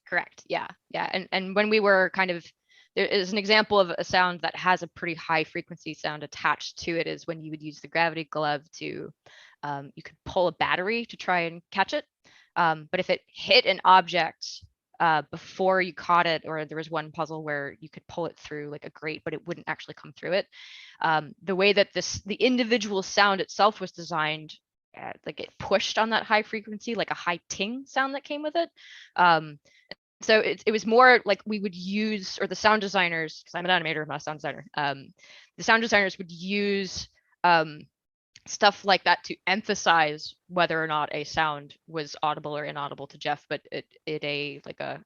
[SPEAKER 2] Correct. Yeah. And when we were there is an example of a sound that has a pretty high frequency sound attached to it, is when you would use the gravity glove to, you could pull a battery to try and catch it. But if it hit an object before you caught it, or there was one puzzle where you could pull it through like a grate, but it wouldn't actually come through it. The way that the individual sound itself was designed, like it pushed on that high frequency, like a high ting sound that came with it. So it was more like we would use, or the sound designers, because I'm an animator, I'm not a sound designer, the sound designers would use stuff like that to emphasize whether or not a sound was audible or inaudible to Jeff, but a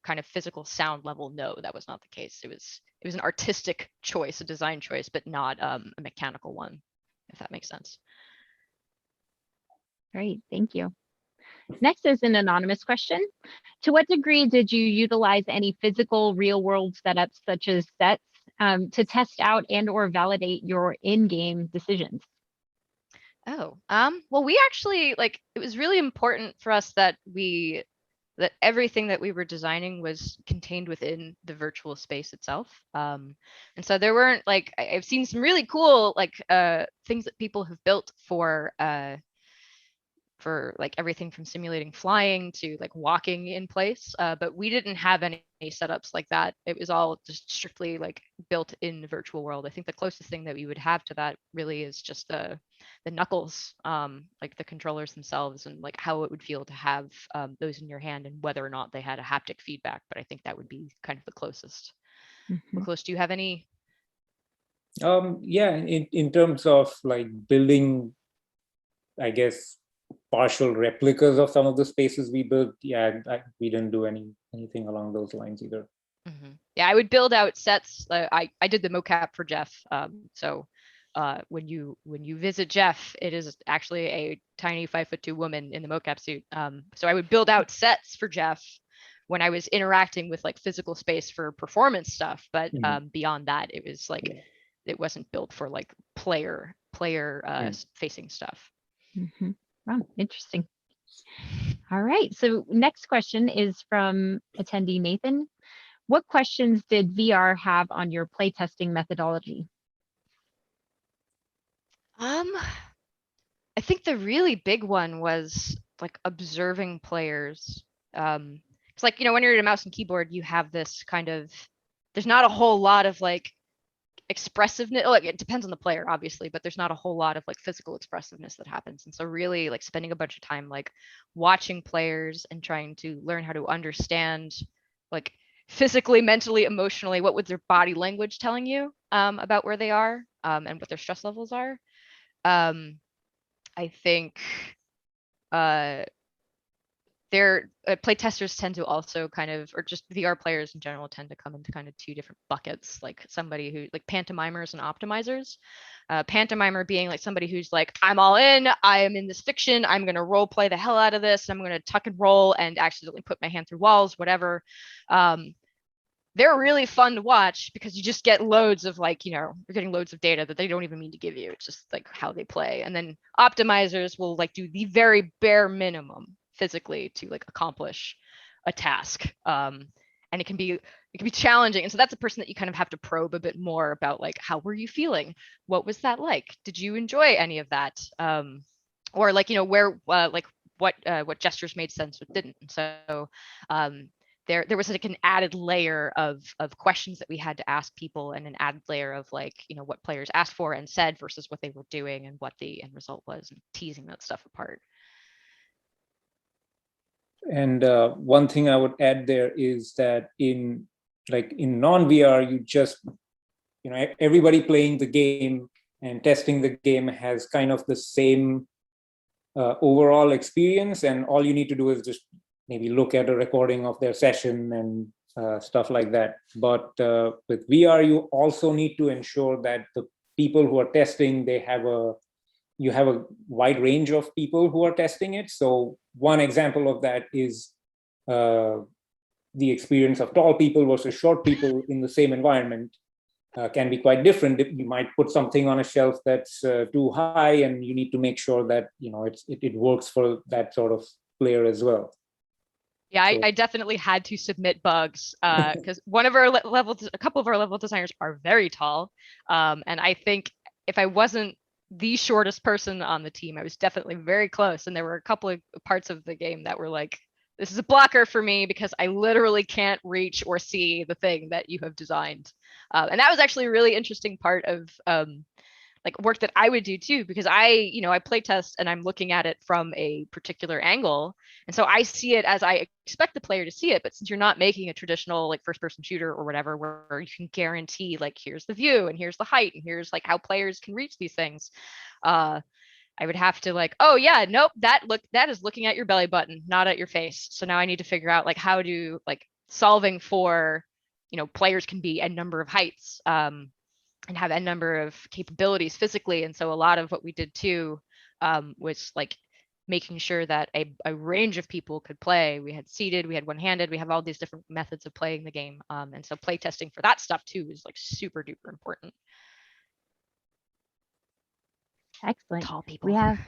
[SPEAKER 2] kind of physical sound level, no, that was not the case. It was an artistic choice, a design choice, but not a mechanical one, if that makes sense.
[SPEAKER 1] Great, thank you. Next is an anonymous question. To what degree did you utilize any physical real world setups such as sets to test out and or validate your in-game decisions?
[SPEAKER 2] Oh, well, we actually, it was really important for us that everything that we were designing was contained within the virtual space itself. And so there weren't I've seen some really cool things that people have built for for like everything from simulating flying to like walking in place. But we didn't have any setups like that. It was all just strictly like built in the virtual world. I think the closest thing that we would have to that really is just the knuckles, like the controllers themselves, and like how it would feel to have those in your hand, and whether or not they had a haptic feedback. But I think that would be kind of the closest. Lakulish, do you have any?
[SPEAKER 3] Yeah, in terms of like building, I guess, partial replicas of some of the spaces we built, yeah, we didn't do anything along those lines either.
[SPEAKER 2] Yeah, I would build out sets. I did the mocap for Jeff. So when you visit Jeff, it is actually a tiny 5'2" woman in the mocap suit. So I would build out sets for Jeff when I was interacting with like physical space for performance stuff. But beyond that, it was like it wasn't built for like player facing stuff.
[SPEAKER 1] Wow, interesting. All right, so next question is from attendee Nathan. What questions did VR have on your playtesting methodology?
[SPEAKER 2] I think the really big one was like observing players. It's like, you know, when you're at a mouse and keyboard, you have this kind of, there's not a whole lot of like expressiveness. Like it depends on the player, obviously, but there's not a whole lot of like physical expressiveness that happens. And so really like spending a bunch of time like watching players and trying to learn how to understand like physically, mentally, emotionally, what was their body language telling you about where they are and what their stress levels are. I think their playtesters tend to also kind of, or just VR players in general tend to come into kind of two different buckets, like somebody who like pantomimers and optimizers. Pantomimer being like somebody who's like, I'm all in, I am in this fiction, I'm going to role play the hell out of this, I'm going to tuck and roll and accidentally put my hand through walls, whatever. They're really fun to watch because you just get loads of like, you know, you're getting loads of data that they don't even mean to give you. It's just like how they play. And then optimizers will like do the very bare minimum physically to like accomplish a task. And it can be challenging. And so that's a person that you kind of have to probe a bit more about, like, how were you feeling? What was that like? Did you enjoy any of that? Or like, you know, where like what gestures made sense, what didn't. And so there was like an added layer of questions that we had to ask people, and an added layer of like, you know, what players asked for and said versus what they were doing and what the end result was, and teasing that stuff apart.
[SPEAKER 3] And one thing I would add there is that in non-VR, you just, you know, everybody playing the game and testing the game has kind of the same overall experience, and all you need to do is just maybe look at a recording of their session and stuff like that. But with VR, you also need to ensure that the people who are testing, you have a wide range of people who are testing it. So one example of that is the experience of tall people versus short people in the same environment can be quite different. You might put something on a shelf that's too high, and you need to make sure that, you know, it works for that sort of player as well.
[SPEAKER 2] Yeah, I definitely had to submit bugs because a couple of our level designers are very tall. And I think if I wasn't the shortest person on the team, I was definitely very close. And there were a couple of parts of the game that were like, this is a blocker for me because I literally can't reach or see the thing that you have designed. And that was actually a really interesting part of like work that I would do too, because I play test and I'm looking at it from a particular angle. And so I see it as I expect the player to see it. But since you're not making a traditional like first person shooter or whatever, where you can guarantee like, here's the view and here's the height and here's like how players can reach these things. I would have to like, oh yeah, nope, that is looking at your belly button, not at your face. So now I need to figure out like how to like solving for, you know, players can be a number of heights. And have a number of capabilities physically. And so a lot of what we did too was like making sure that a range of people could play. We had seated, we had one-handed, we have all these different methods of playing the game. And so play testing for that stuff too is like super duper important.
[SPEAKER 1] Excellent.
[SPEAKER 2] Tall people.
[SPEAKER 1] We have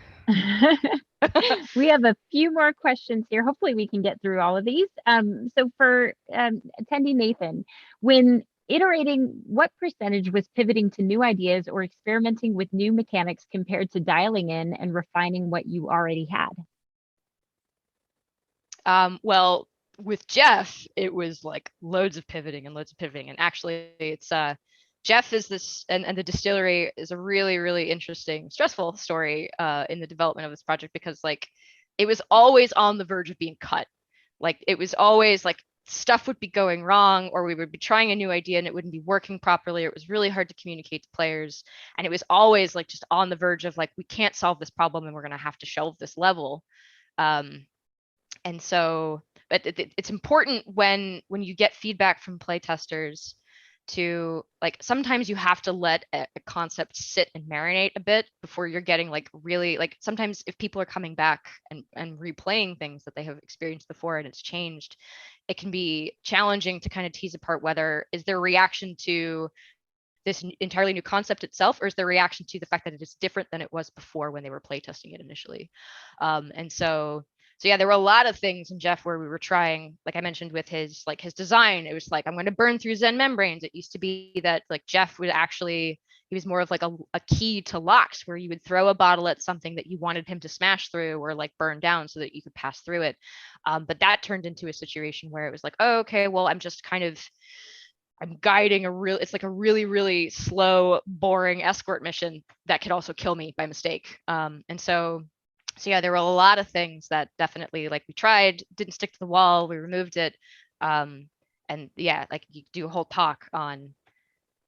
[SPEAKER 1] we have a few more questions here. Hopefully we can get through all of these. So for attendee Nathan, when iterating, what percentage was pivoting to new ideas or experimenting with new mechanics compared to dialing in and refining what you already had?
[SPEAKER 2] Well, with Jeff, it was like loads of pivoting and loads of pivoting. And actually, it's Jeff is this, and the distillery is a really, really interesting, stressful story in the development of this project, because like it was always on the verge of being cut. Like it was always like stuff would be going wrong, or we would be trying a new idea and it wouldn't be working properly. Or it was really hard to communicate to players. And it was always like just on the verge of like, we can't solve this problem and we're going to have to shelve this level. And so, but it's important when you get feedback from playtesters to like, sometimes you have to let a concept sit and marinate a bit before you're getting like really like, sometimes if people are coming back and replaying things that they have experienced before and it's changed, it can be challenging to kind of tease apart whether is their reaction to this entirely new concept itself, or is their reaction to the fact that it is different than it was before when they were playtesting it initially. And so yeah, there were a lot of things in Jeff where we were trying, like I mentioned with his design, it was like, I'm going to burn through Zen membranes. It used to be that like Jeff would actually, he was more of like a key to locks, where you would throw a bottle at something that you wanted him to smash through or like burn down so that you could pass through it. But that turned into a situation where it was like, oh, okay, well, I'm guiding it's like a really, really slow, boring escort mission that could also kill me by mistake. And so yeah, there were a lot of things that definitely like we tried, didn't stick to the wall, we removed it. And yeah, like you do a whole talk on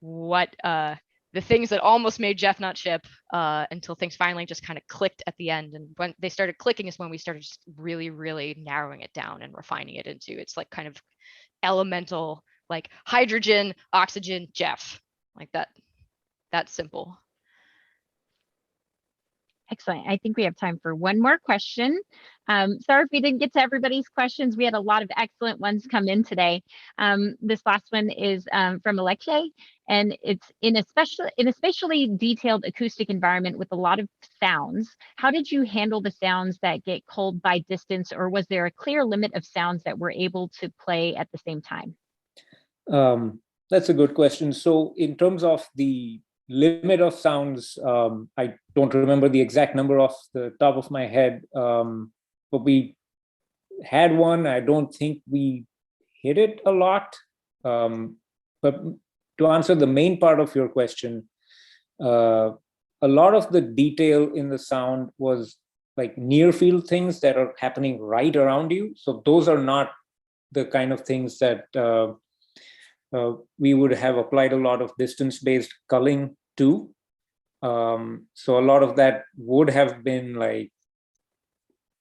[SPEAKER 2] what the things that almost made Jeff not ship until things finally just kind of clicked at the end. And when they started clicking is when we started just really, really narrowing it down and refining it into its like kind of elemental, like hydrogen, oxygen, Jeff, like that. That's simple.
[SPEAKER 1] Excellent. I think we have time for one more question. Sorry if we didn't get to everybody's questions. We had a lot of excellent ones come in today. This last one is from Alexei, and it's in a spatially detailed acoustic environment with a lot of sounds. How did you handle the sounds that get culled by distance, or was there a clear limit of sounds that were able to play at the same time?
[SPEAKER 3] That's a good question. So in terms of the limit of sounds, I don't remember the exact number off the top of my head, but we had one. I don't think we hit it a lot. But to answer the main part of your question, a lot of the detail in the sound was like near field things that are happening right around you. So those are not the kind of things that we would have applied a lot of distance-based culling to. So a lot of that would have been like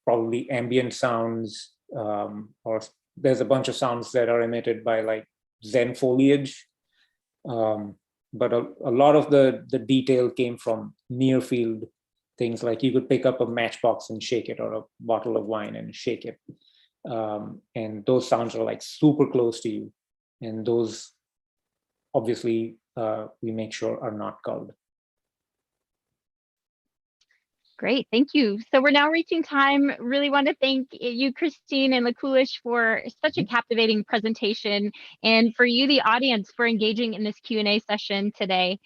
[SPEAKER 3] probably ambient sounds, or there's a bunch of sounds that are emitted by like Zen foliage. But a lot of the detail came from near field things, like you could pick up a matchbox and shake it, or a bottle of wine and shake it. And those sounds are like super close to you. And those, obviously, we make sure are not culled.
[SPEAKER 1] Great, thank you. So we're now reaching time. Really want to thank you, Christine and Lakulish, for such a captivating presentation, and for you, the audience, for engaging in this Q&A session today.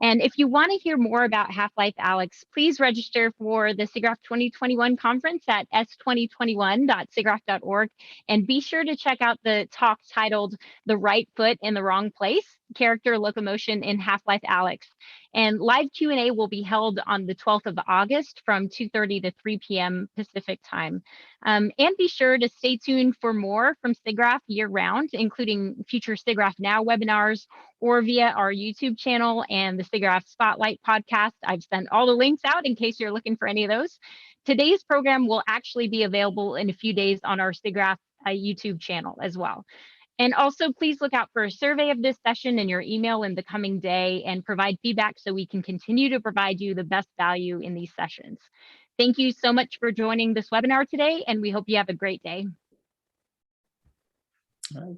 [SPEAKER 1] And if you want to hear more about Half-Life Alyx, please register for the SIGGRAPH 2021 conference at s2021.siggraph.org, and be sure to check out the talk titled "The Right Foot in the Wrong Place: Character Locomotion in Half-Life Alyx." And live Q&A will be held on the 12th of August from 2:30 to 3 p.m. Pacific time. And be sure to stay tuned for more from SIGGRAPH year-round, including future SIGGRAPH Now webinars, or via our YouTube channel and the SIGGRAPH Spotlight podcast. I've sent all the links out in case you're looking for any of those. Today's program will actually be available in a few days on our SIGGRAPH YouTube channel as well. And also, please look out for a survey of this session in your email in the coming day, and provide feedback so we can continue to provide you the best value in these sessions. Thank you so much for joining this webinar today, and we hope you have a great day.
[SPEAKER 3] All right.